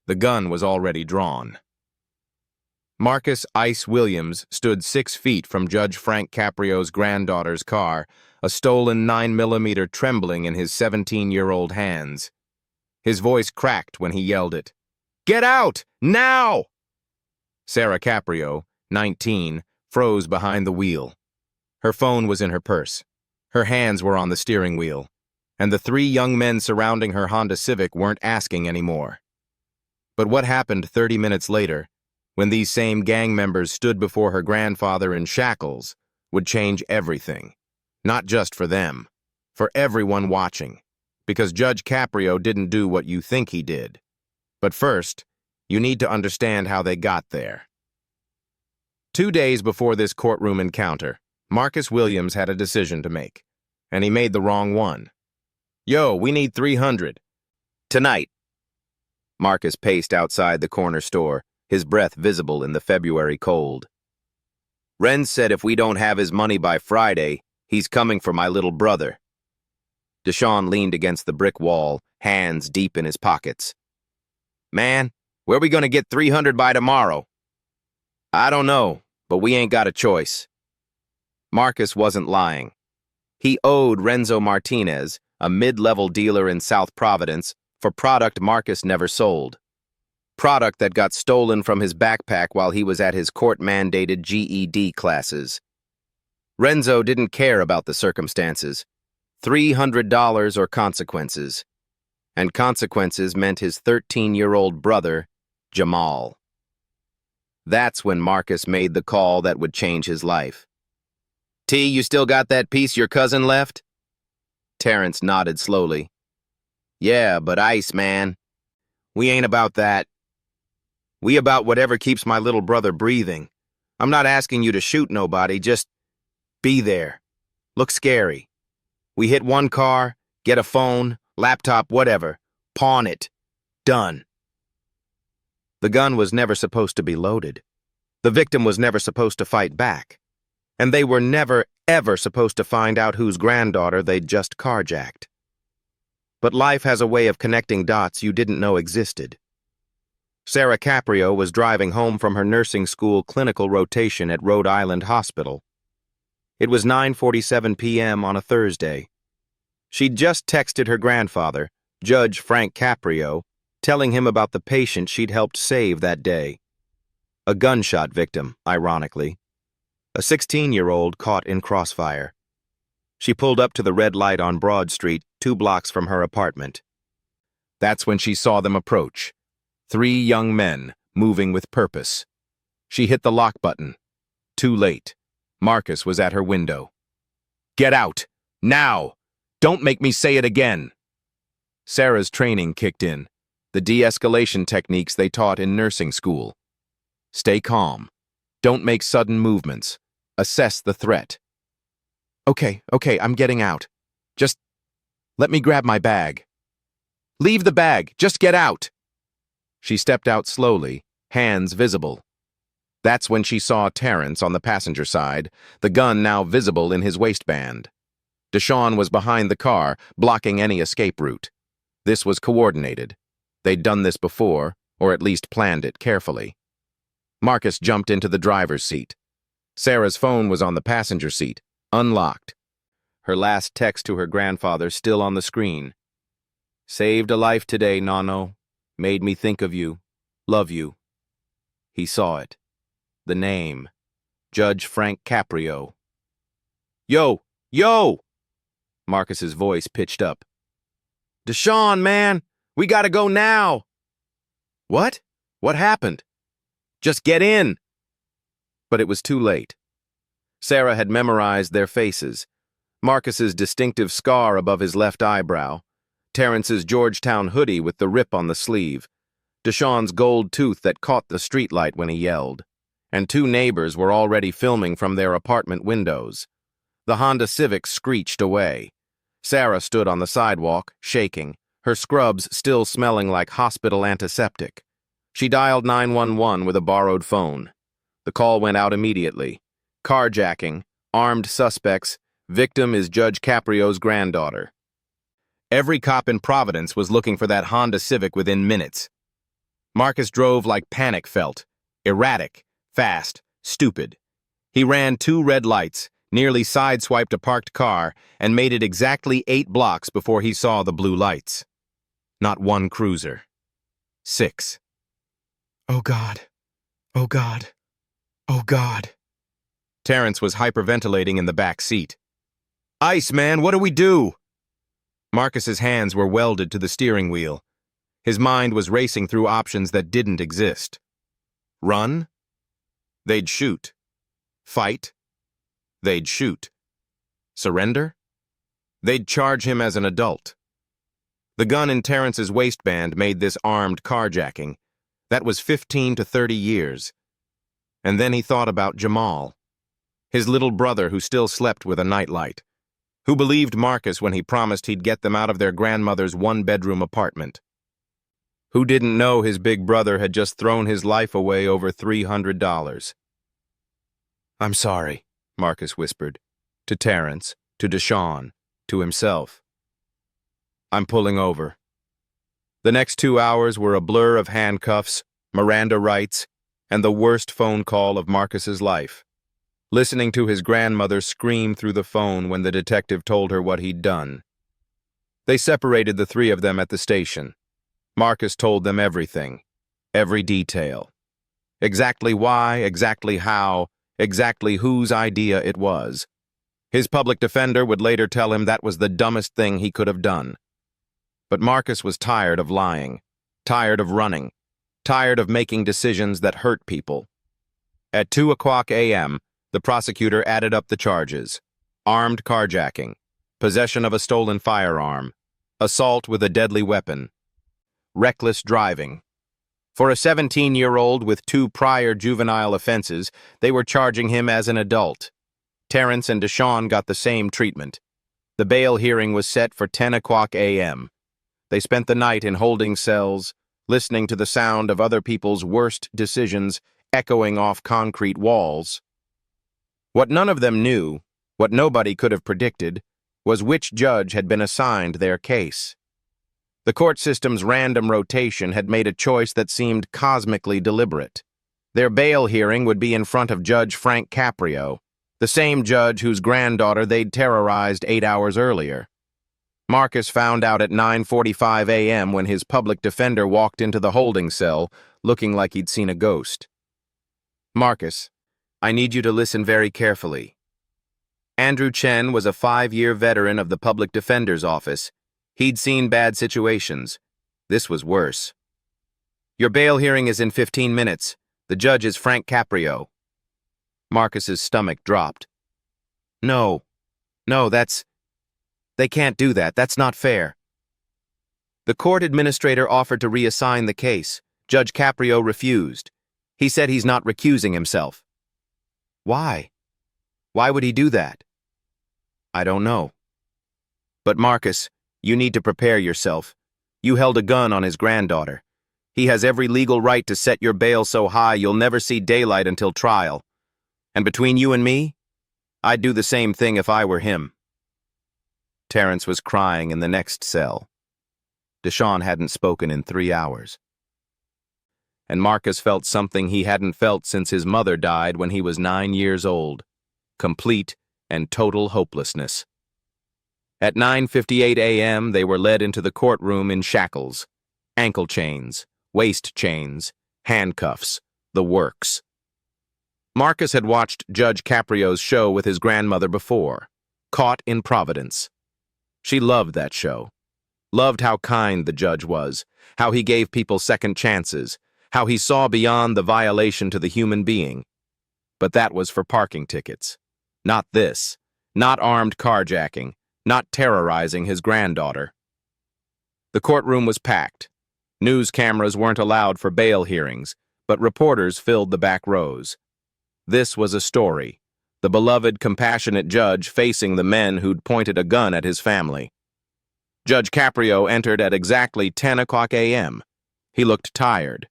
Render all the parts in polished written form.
The gun was already drawn. Marcus Ice Williams stood 6 feet from Judge Frank Caprio's granddaughter's car, a stolen 9mm trembling in his 17-year-old hands. His voice cracked when he yelled it. "Get out! Now!" Sarah Caprio, 19, froze behind the wheel. Her phone was in her purse. Her hands were on the steering wheel. And the 3 young men surrounding her Honda Civic weren't asking anymore. But what happened 30 minutes later, when these same gang members stood before her grandfather in shackles, would change everything. Not just for them, for everyone watching. Because Judge Caprio didn't do what you think he did. But first, you need to understand how they got there. 2 days before this courtroom encounter, Marcus Williams had a decision to make. And he made the wrong one. "Yo, we need 300. Tonight." Marcus paced outside the corner store, his breath visible in the February cold. "Ren said if we don't have his money by Friday, he's coming for my little brother." Deshaun leaned against the brick wall, hands deep in his pockets. "Man, where we gonna get 300 by tomorrow?" "I don't know, but we ain't got a choice." Marcus wasn't lying. He owed Renzo Martinez, a mid-level dealer in South Providence, for product Marcus never sold. Product that got stolen from his backpack while he was at his court-mandated GED classes. Renzo didn't care about the circumstances. $300 or consequences. And consequences meant his 13-year-old brother, Jamal. That's when Marcus made the call that would change his life. "T, you still got that piece your cousin left?" Terrence nodded slowly. "Yeah, but Ice, man. We ain't about that. We about whatever keeps my little brother breathing. I'm not asking you to shoot nobody, just be there. Look scary. We hit one car, get a phone, laptop, whatever. Pawn it. Done." The gun was never supposed to be loaded. The victim was never supposed to fight back. And they were never, ever supposed to find out whose granddaughter they'd just carjacked. But life has a way of connecting dots you didn't know existed. Sarah Caprio was driving home from her nursing school clinical rotation at Rhode Island Hospital. It was 9:47 p.m. on a Thursday. She'd just texted her grandfather, Judge Frank Caprio, telling him about the patient she'd helped save that day. A gunshot victim, ironically. A 16-year-old caught in crossfire. She pulled up to the red light on Broad Street, 2 blocks from her apartment. That's when she saw them approach. 3 young men, moving with purpose. She hit the lock button. Too late. Marcus was at her window. "Get out! Now! Don't make me say it again!" Sarah's training kicked in, the de-escalation techniques they taught in nursing school. Stay calm. Don't make sudden movements. Assess the threat. Okay, I'm getting out. Just let me grab my bag." "Leave the bag! Just get out!" She stepped out slowly, hands visible. That's when she saw Terrence on the passenger side, the gun now visible in his waistband. Deshaun was behind the car, blocking any escape route. This was coordinated. They'd done this before, or at least planned it carefully. Marcus jumped into the driver's seat. Sarah's phone was on the passenger seat, unlocked. Her last text to her grandfather still on the screen. "Saved a life today, Nano. Made me think of you. Love you." He saw it. The name. Judge Frank Caprio. Yo! Marcus's voice pitched up. "Deshaun, man! We gotta go now!" "What? What happened?" "Just get in!" But it was too late. Sarah had memorized their faces. Marcus's distinctive scar above his left eyebrow, Terrence's Georgetown hoodie with the rip on the sleeve, Deshaun's gold tooth that caught the streetlight when he yelled, and 2 neighbors were already filming from their apartment windows. The Honda Civic screeched away. Sarah stood on the sidewalk, shaking, her scrubs still smelling like hospital antiseptic. She dialed 911 with a borrowed phone. The call went out immediately. Carjacking, armed suspects, victim is Judge Caprio's granddaughter. Every cop in Providence was looking for that Honda Civic within minutes. Marcus drove like panic felt, erratic, fast, stupid. He ran 2 red lights, nearly sideswiped a parked car, and made it exactly 8 blocks before he saw the blue lights. Not one cruiser. 6. Oh God. Oh God. Oh God. Terrence was hyperventilating in the back seat. Ice, man, what do we do? Marcus's hands were welded to the steering wheel. His mind was racing through options that didn't exist. Run? They'd shoot. Fight? They'd shoot. Surrender? They'd charge him as an adult. The gun in Terrence's waistband made this armed carjacking. That was 15 to 30 years. And then he thought about Jamal, his little brother who still slept with a nightlight, who believed Marcus when he promised he'd get them out of their grandmother's 1-bedroom apartment, who didn't know his big brother had just thrown his life away over $300. I'm sorry, Marcus whispered, to Terrence, to Deshawn, to himself. I'm pulling over. The next 2 hours were a blur of handcuffs, Miranda rights, and the worst phone call of Marcus's life. Listening to his grandmother scream through the phone when the detective told her what he'd done. They separated the 3 of them at the station. Marcus told them everything, every detail. Exactly why, exactly how, exactly whose idea it was. His public defender would later tell him that was the dumbest thing he could have done. But Marcus was tired of lying, tired of running, tired of making decisions that hurt people. At 2:00 a.m., the prosecutor added up the charges: armed carjacking, possession of a stolen firearm, assault with a deadly weapon, reckless driving. For a 17-year-old with 2 prior juvenile offenses, they were charging him as an adult. Terrence and Deshawn got the same treatment. The bail hearing was set for 10:00 a.m. They spent the night in holding cells, listening to the sound of other people's worst decisions echoing off concrete walls. What none of them knew, what nobody could have predicted, was which judge had been assigned their case. The court system's random rotation had made a choice that seemed cosmically deliberate. Their bail hearing would be in front of Judge Frank Caprio, the same judge whose granddaughter they'd terrorized 8 hours earlier. Marcus found out at 9:45 a.m. when his public defender walked into the holding cell, looking like he'd seen a ghost. Marcus, I need you to listen very carefully. Andrew Chen was a 5-year veteran of the public defender's office. He'd seen bad situations. This was worse. Your bail hearing is in 15 minutes. The judge is Frank Caprio. Marcus's stomach dropped. No, they can't do that. That's not fair. The court administrator offered to reassign the case. Judge Caprio refused. He said he's not recusing himself. Why? Why would he do that? I don't know. But Marcus, you need to prepare yourself. You held a gun on his granddaughter. He has every legal right to set your bail so high you'll never see daylight until trial. And between you and me, I'd do the same thing if I were him. Terrence was crying in the next cell. Deshawn hadn't spoken in 3 hours. And Marcus felt something he hadn't felt since his mother died when he was 9 years old. Complete and total hopelessness. At 9:58 a.m., they were led into the courtroom in shackles, ankle chains, waist chains, handcuffs, the works. Marcus had watched Judge Caprio's show with his grandmother before, Caught in Providence. She loved that show, loved how kind the judge was, how he gave people second chances, how he saw beyond the violation to the human being. But that was for parking tickets. Not this, not armed carjacking, not terrorizing his granddaughter. The courtroom was packed. News cameras weren't allowed for bail hearings, but reporters filled the back rows. This was a story. The beloved, compassionate judge facing the men who'd pointed a gun at his family. Judge Caprio entered at exactly 10:00 a.m. He looked tired.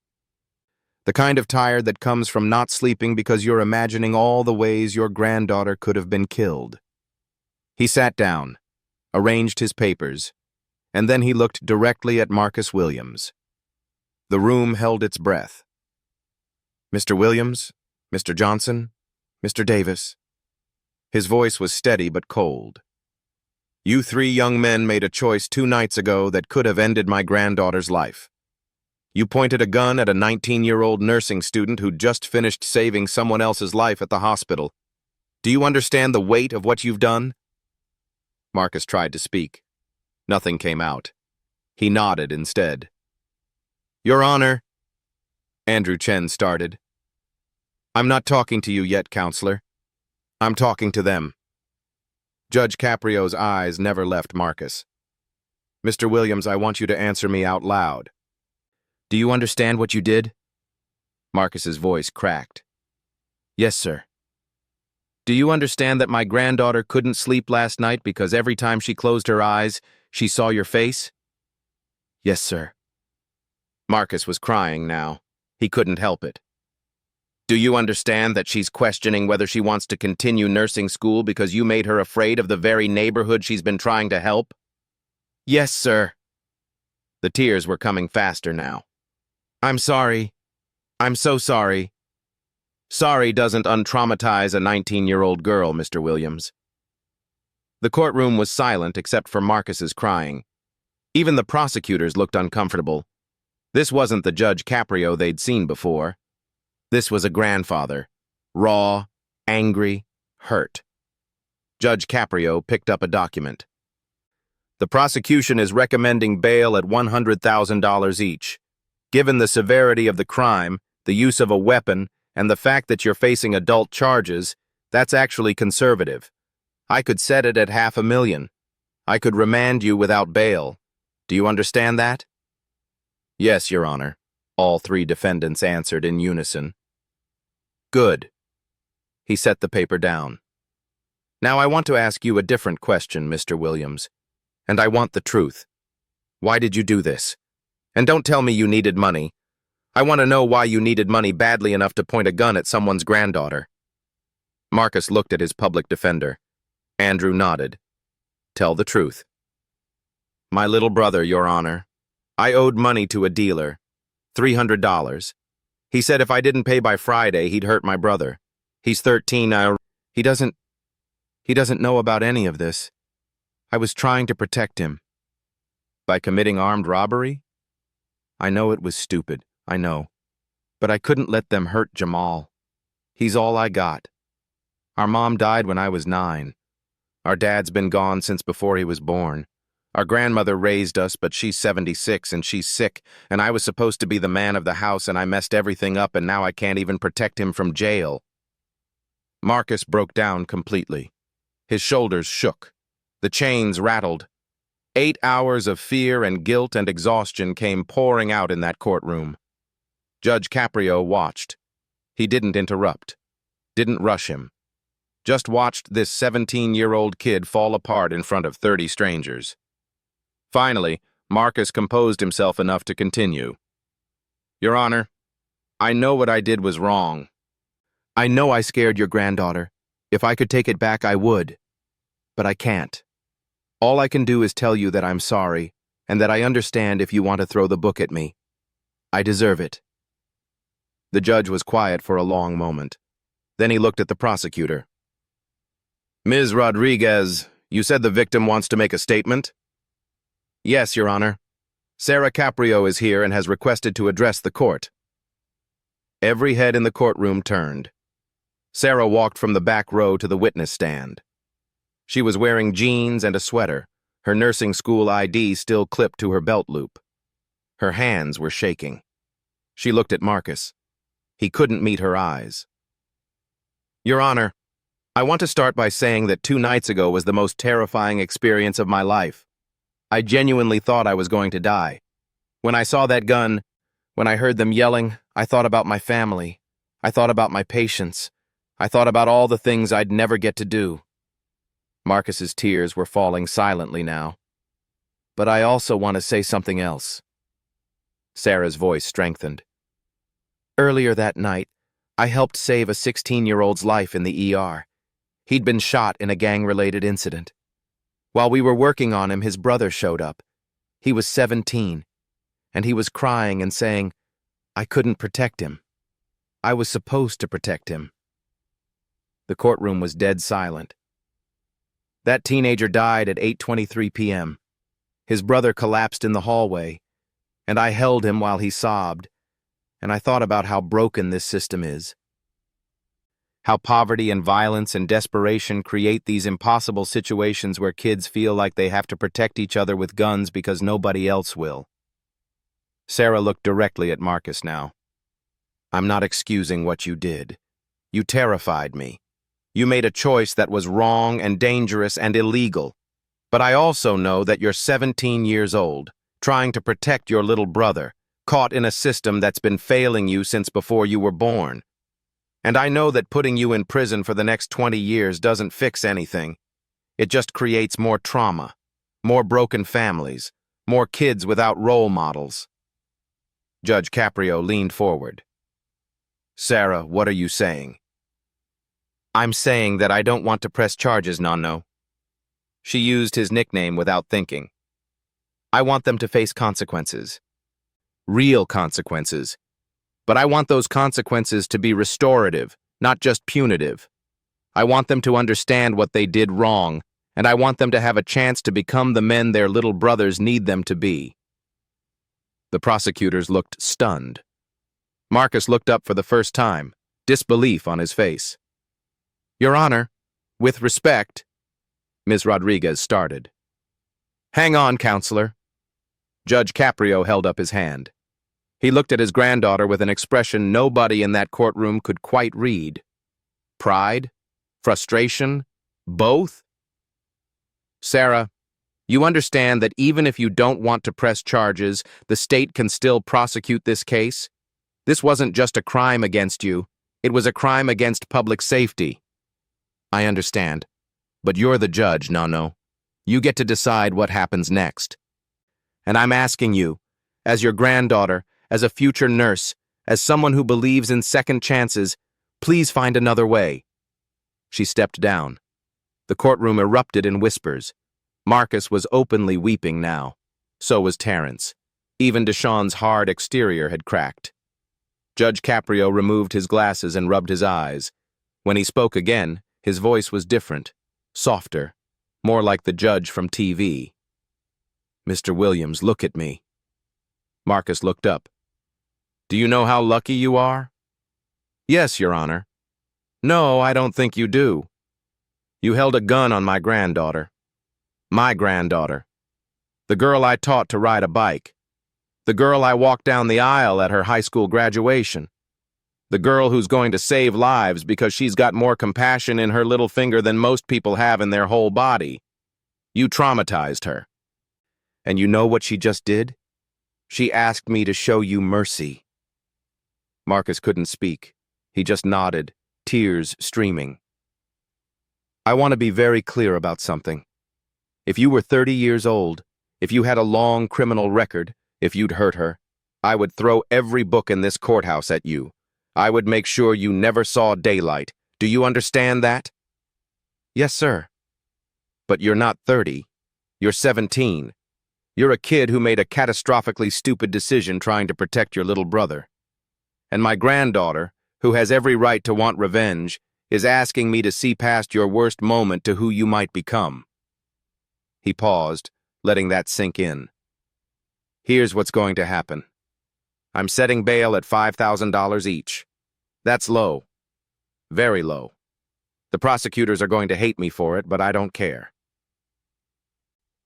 The kind of tired that comes from not sleeping because you're imagining all the ways your granddaughter could have been killed. He sat down, arranged his papers, and then he looked directly at Marcus Williams. The room held its breath. Mr. Williams, Mr. Johnson, Mr. Davis. His voice was steady but cold. You three young men made a choice 2 nights ago that could have ended my granddaughter's life. You pointed a gun at a 19-year-old nursing student who'd just finished saving someone else's life at the hospital. Do you understand the weight of what you've done? Marcus tried to speak. Nothing came out. He nodded instead. Your Honor, Andrew Chen started. I'm not talking to you yet, Counselor. I'm talking to them. Judge Caprio's eyes never left Marcus. Mr. Williams, I want you to answer me out loud. Do you understand what you did? Marcus's voice cracked. Yes, sir. Do you understand that my granddaughter couldn't sleep last night because every time she closed her eyes, she saw your face? Yes, sir. Marcus was crying now. He couldn't help it. Do you understand that she's questioning whether she wants to continue nursing school because you made her afraid of the very neighborhood she's been trying to help? Yes, sir. The tears were coming faster now. I'm sorry. I'm so sorry. Sorry doesn't untraumatize a 19-year-old girl, Mr. Williams. The courtroom was silent except for Marcus's crying. Even the prosecutors looked uncomfortable. This wasn't the Judge Caprio they'd seen before. This was a grandfather, raw, angry, hurt. Judge Caprio picked up a document. The prosecution is recommending bail at $100,000 each. Given the severity of the crime, the use of a weapon, and the fact that you're facing adult charges, that's actually conservative. I could set it at $500,000. I could remand you without bail. Do you understand that? Yes, Your Honor. All 3 defendants answered in unison. Good. He set the paper down. Now I want to ask you a different question, Mr. Williams. And I want the truth. Why did you do this? And don't tell me you needed money. I want to know why you needed money badly enough to point a gun at someone's granddaughter. Marcus looked at his public defender. Andrew nodded. Tell the truth. My little brother, Your Honor. I owed money to a dealer. $300. He said if I didn't pay by Friday, he'd hurt my brother. He's 13 now. He doesn't know about any of this. I was trying to protect him. By committing armed robbery? I know it was stupid, I know. But I couldn't let them hurt Jamal. He's all I got. Our mom died when I was 9. Our dad's been gone since before he was born. Our grandmother raised us, but she's 76 and she's sick, and I was supposed to be the man of the house and I messed everything up and now I can't even protect him from jail. Marcus broke down completely. His shoulders shook. The chains rattled. 8 hours of fear and guilt and exhaustion came pouring out in that courtroom. Judge Caprio watched. He didn't interrupt. Didn't rush him. Just watched this 17-year-old kid fall apart in front of 30 strangers. Finally, Marcus composed himself enough to continue. Your Honor, I know what I did was wrong. I know I scared your granddaughter. If I could take it back, I would. But I can't. All I can do is tell you that I'm sorry, and that I understand if you want to throw the book at me. I deserve it. The judge was quiet for a long moment. Then he looked at the prosecutor. Ms. Rodriguez, you said the victim wants to make a statement? Yes, Your Honor. Sarah Caprio is here and has requested to address the court. Every head in the courtroom turned. Sarah walked from the back row to the witness stand. She was wearing jeans and a sweater, her nursing school ID still clipped to her belt loop. Her hands were shaking. She looked at Marcus. He couldn't meet her eyes. Your Honor, I want to start by saying that 2 nights ago was the most terrifying experience of my life. I genuinely thought I was going to die. When I saw that gun, when I heard them yelling, I thought about my family. I thought about my patients. I thought about all the things I'd never get to do. Marcus's tears were falling silently now. But I also want to say something else. Sarah's voice strengthened. Earlier that night, I helped save a 16-year-old's life in the ER. He'd been shot in a gang-related incident. While we were working on him, his brother showed up. He was 17, and he was crying and saying, I couldn't protect him. I was supposed to protect him. The courtroom was dead silent. That teenager died at 8:23 p.m. His brother collapsed in the hallway, and I held him while he sobbed, and I thought about how broken this system is. How poverty and violence and desperation create these impossible situations where kids feel like they have to protect each other with guns because nobody else will. Sarah looked directly at Marcus now. I'm not excusing what you did. You terrified me. You made a choice that was wrong and dangerous and illegal. But I also know that you're 17 years old, trying to protect your little brother, caught in a system that's been failing you since before you were born. And I know that putting you in prison for the next 20 years doesn't fix anything. It just creates more trauma, more broken families, more kids without role models. Judge Caprio leaned forward. Sarah, what are you saying? I'm saying that I don't want to press charges, Nonno. She used his nickname without thinking. I want them to face consequences. Real consequences. But I want those consequences to be restorative, not just punitive. I want them to understand what they did wrong, and I want them to have a chance to become the men their little brothers need them to be. The prosecutors looked stunned. Marcus looked up for the first time, disbelief on his face. Your Honor, with respect, Ms. Rodriguez started. Hang on, counselor. Judge Caprio held up his hand. He looked at his granddaughter with an expression nobody in that courtroom could quite read. Pride? Frustration? Both? Sarah, you understand that even if you don't want to press charges, the state can still prosecute this case? This wasn't just a crime against you. It was a crime against public safety. I understand. But you're the judge, Nonno. You get to decide what happens next. And I'm asking you, as your granddaughter, as a future nurse, as someone who believes in second chances, please find another way. She stepped down. The courtroom erupted in whispers. Marcus was openly weeping now. So was Terrence. Even Deshawn's hard exterior had cracked. Judge Caprio removed his glasses and rubbed his eyes. When he spoke again, his voice was different, softer, more like the judge from TV. Mr. Williams, look at me. Marcus looked up. Do you know how lucky you are? Yes, Your Honor. No, I don't think you do. You held a gun on my granddaughter. My granddaughter. The girl I taught to ride a bike. The girl I walked down the aisle at her high school graduation. The girl who's going to save lives because she's got more compassion in her little finger than most people have in their whole body. You traumatized her. And you know what she just did? She asked me to show you mercy. Marcus couldn't speak. He just nodded, tears streaming. I want to be very clear about something. If you were 30 years old, if you had a long criminal record, if you'd hurt her, I would throw every book in this courthouse at you. I would make sure you never saw daylight. Do you understand that? Yes, sir. But you're not 30. You're 17. You're a kid who made a catastrophically stupid decision trying to protect your little brother. And my granddaughter, who has every right to want revenge, is asking me to see past your worst moment to who you might become. He paused, letting that sink in. Here's what's going to happen. I'm setting bail at $5,000 each. That's low. Very low. The prosecutors are going to hate me for it, but I don't care.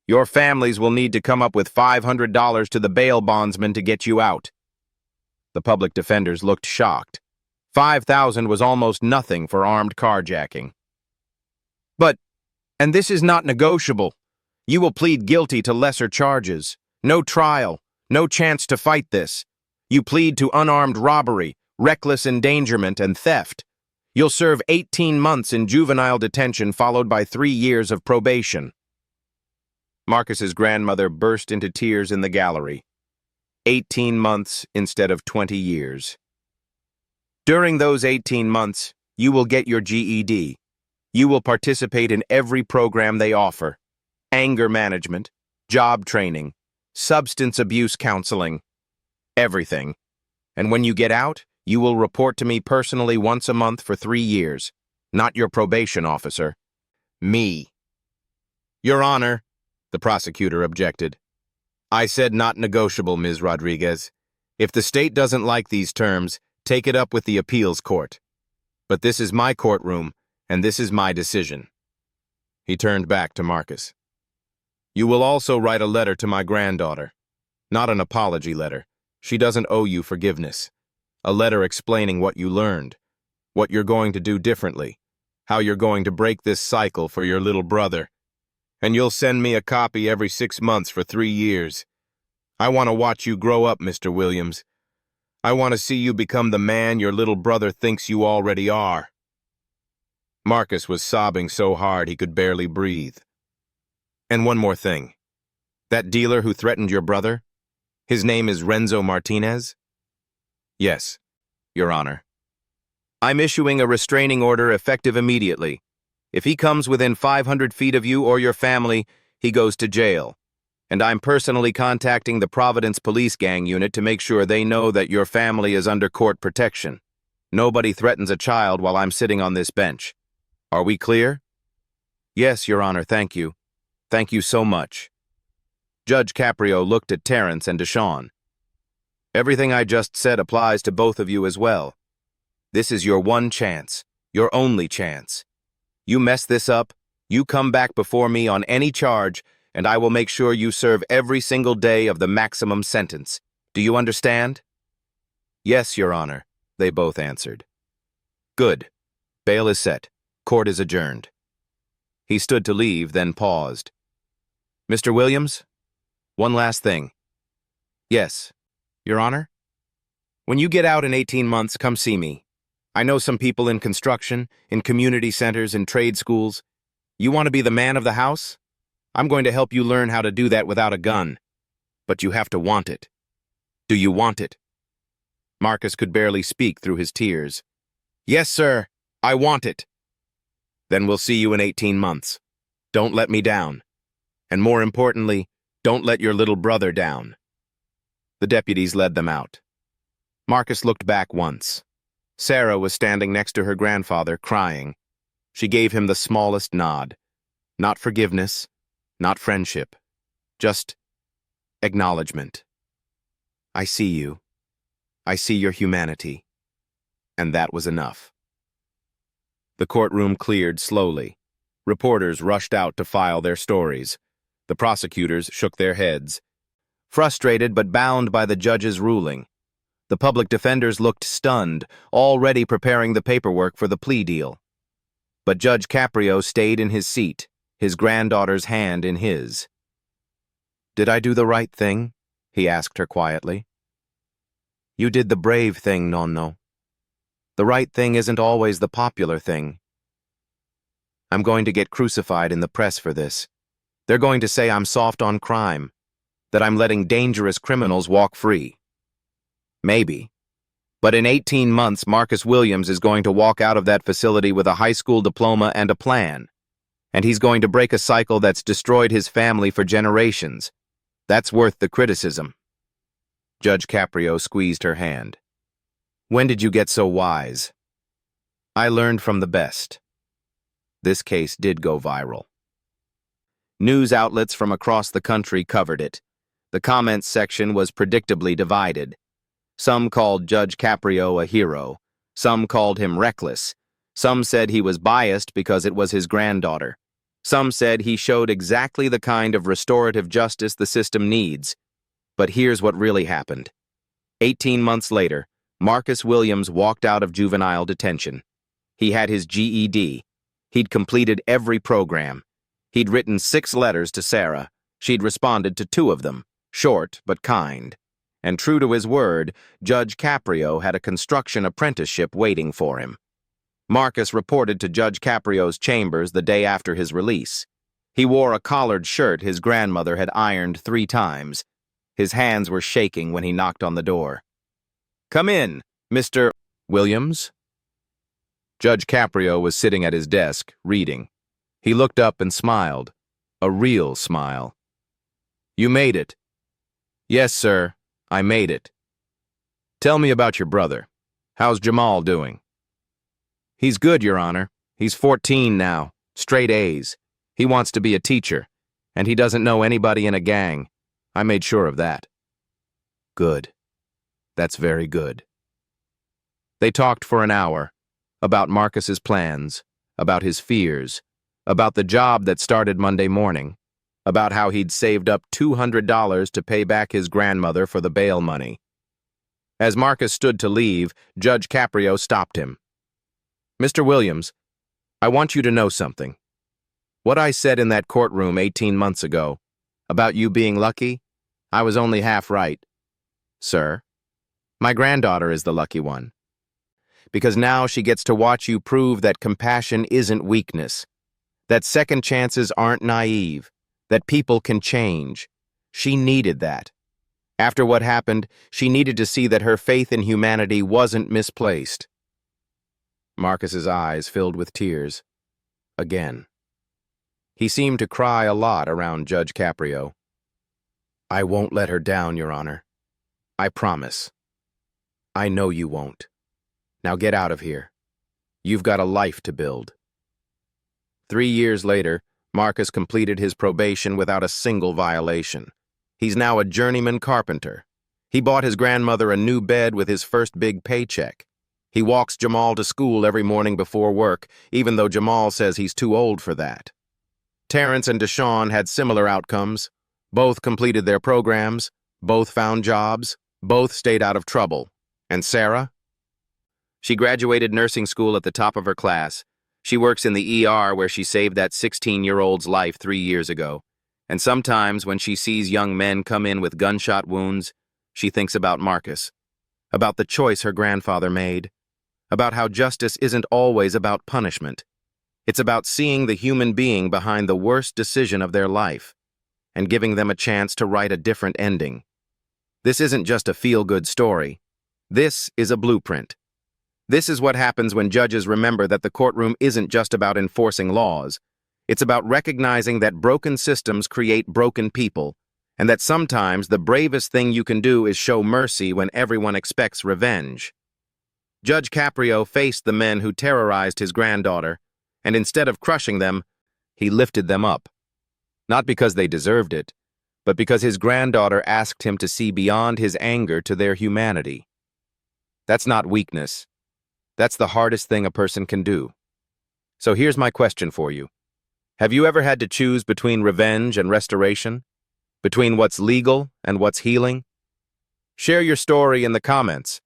Your families will need to come up with $500 to the bail bondsman to get you out. The public defenders looked shocked. $5,000 was almost nothing for armed carjacking. And this is not negotiable. You will plead guilty to lesser charges. No trial, no chance to fight this. You plead to unarmed robbery, reckless endangerment, and theft. You'll serve 18 months in juvenile detention followed by 3 years of probation. Marcus's grandmother burst into tears in the gallery. 18 months instead of 20 years. During those 18 months, you will get your GED. You will participate in every program they offer. Anger management, job training, substance abuse counseling, everything. And when you get out, you will report to me personally once a month for 3 years. Not your probation officer. Me. Your Honor, the prosecutor objected. I said not negotiable, Ms. Rodriguez. If the state doesn't like these terms, take it up with the appeals court. But this is my courtroom, and this is my decision. He turned back to Marcus. You will also write a letter to my granddaughter. Not an apology letter. She doesn't owe you forgiveness. A letter explaining what you learned, what you're going to do differently, how you're going to break this cycle for your little brother. And you'll send me a copy every 6 months for 3 years. I want to watch you grow up, Mr. Williams. I want to see you become the man your little brother thinks you already are. Marcus was sobbing so hard he could barely breathe. And one more thing. That dealer who threatened your brother, his name is Renzo Martinez? Yes, Your Honor. I'm issuing a restraining order effective immediately. If he comes within 500 feet of you or your family, he goes to jail. And I'm personally contacting the Providence police gang unit to make sure they know that your family is under court protection. Nobody threatens a child while I'm sitting on this bench. Are we clear? Yes, Your Honor, thank you. Thank you so much. Judge Caprio looked at Terrence and Deshawn. Everything I just said applies to both of you as well. This is your one chance, your only chance. You mess this up, you come back before me on any charge, and I will make sure you serve every single day of the maximum sentence. Do you understand? Yes, Your Honor, they both answered. Good. Bail is set. Court is adjourned. He stood to leave, then paused. Mr. Williams, one last thing. Yes, Your Honor? When you get out in 18 months, come see me. I know some people in construction, in community centers, in trade schools. You want to be the man of the house? I'm going to help you learn how to do that without a gun. But you have to want it. Do you want it? Marcus could barely speak through his tears. Yes, sir. I want it. Then we'll see you in 18 months. Don't let me down. And more importantly, don't let your little brother down. The deputies led them out. Marcus looked back once. Sarah was standing next to her grandfather, crying. She gave him the smallest nod. Not forgiveness, not friendship, just acknowledgement. I see you. I see your humanity. And that was enough. The courtroom cleared slowly. Reporters rushed out to file their stories. The prosecutors shook their heads. Frustrated but bound by the judge's ruling. The public defenders looked stunned, already preparing the paperwork for the plea deal. But Judge Caprio stayed in his seat, his granddaughter's hand in his. Did I do the right thing? He asked her quietly. You did the brave thing, nonno. The right thing isn't always the popular thing. I'm going to get crucified in the press for this. They're going to say I'm soft on crime, that I'm letting dangerous criminals walk free. Maybe. But in 18 months, Marcus Williams is going to walk out of that facility with a high school diploma and a plan. And he's going to break a cycle that's destroyed his family for generations. That's worth the criticism. Judge Caprio squeezed her hand. When did you get so wise? I learned from the best. This case did go viral. News outlets from across the country covered it. The comments section was predictably divided. Some called Judge Caprio a hero. Some called him reckless. Some said he was biased because it was his granddaughter. Some said he showed exactly the kind of restorative justice the system needs. But here's what really happened. 18 months later, Marcus Williams walked out of juvenile detention. He had his GED. He'd completed every program. He'd written 6 letters to Sarah. She'd responded to 2 of them, short but kind. And true to his word, Judge Caprio had a construction apprenticeship waiting for him. Marcus reported to Judge Caprio's chambers the day after his release. He wore a collared shirt his grandmother had ironed 3 times. His hands were shaking when he knocked on the door. Come in, Mr. Williams. Judge Caprio was sitting at his desk, reading. He looked up and smiled. A real smile. You made it. Yes, sir. I made it. Tell me about your brother. How's Jamal doing? He's good, Your Honor. He's 14 now, straight A's. He wants to be a teacher, and he doesn't know anybody in a gang. I made sure of that. Good. That's very good. They talked for an hour about Marcus's plans, about his fears, about the job that started Monday morning, about how he'd saved up $200 to pay back his grandmother for the bail money. As Marcus stood to leave, Judge Caprio stopped him. Mr. Williams, I want you to know something. What I said in that courtroom 18 months ago, about you being lucky, I was only half right. Sir, my granddaughter is the lucky one. Because now she gets to watch you prove that compassion isn't weakness, that second chances aren't naive, that people can change. She needed that. After what happened, she needed to see that her faith in humanity wasn't misplaced. Marcus's eyes filled with tears. Again. He seemed to cry a lot around Judge Caprio. I won't let her down, Your Honor. I promise. I know you won't. Now get out of here. You've got a life to build. 3 years later, Marcus completed his probation without a single violation. He's now a journeyman carpenter. He bought his grandmother a new bed with his first big paycheck. He walks Jamal to school every morning before work, even though Jamal says he's too old for that. Terrence and Deshawn had similar outcomes. Both completed their programs, both found jobs, both stayed out of trouble. And Sarah? She graduated nursing school at the top of her class. She works in the ER where she saved that 16-year-old's life 3 years ago. And sometimes when she sees young men come in with gunshot wounds, she thinks about Marcus, about the choice her grandfather made, about how justice isn't always about punishment. It's about seeing the human being behind the worst decision of their life and giving them a chance to write a different ending. This isn't just a feel-good story. This is a blueprint. This is what happens when judges remember that the courtroom isn't just about enforcing laws. It's about recognizing that broken systems create broken people, and that sometimes the bravest thing you can do is show mercy when everyone expects revenge. Judge Caprio faced the men who terrorized his granddaughter, and instead of crushing them, he lifted them up. Not because they deserved it, but because his granddaughter asked him to see beyond his anger to their humanity. That's not weakness. That's the hardest thing a person can do. So here's my question for you. Have you ever had to choose between revenge and restoration? Between what's legal and what's healing? Share your story in the comments,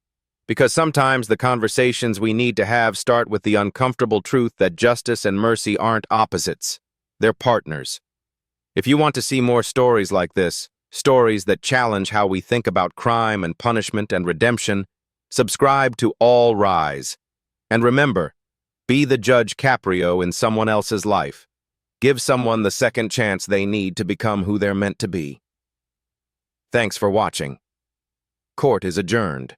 because sometimes the conversations we need to have start with the uncomfortable truth that justice and mercy aren't opposites. They're partners. If you want to see more stories like this, stories that challenge how we think about crime and punishment and redemption, subscribe to All Rise. And remember, be the Judge Caprio in someone else's life. Give someone the second chance they need to become who they're meant to be. Thanks for watching. Court is adjourned.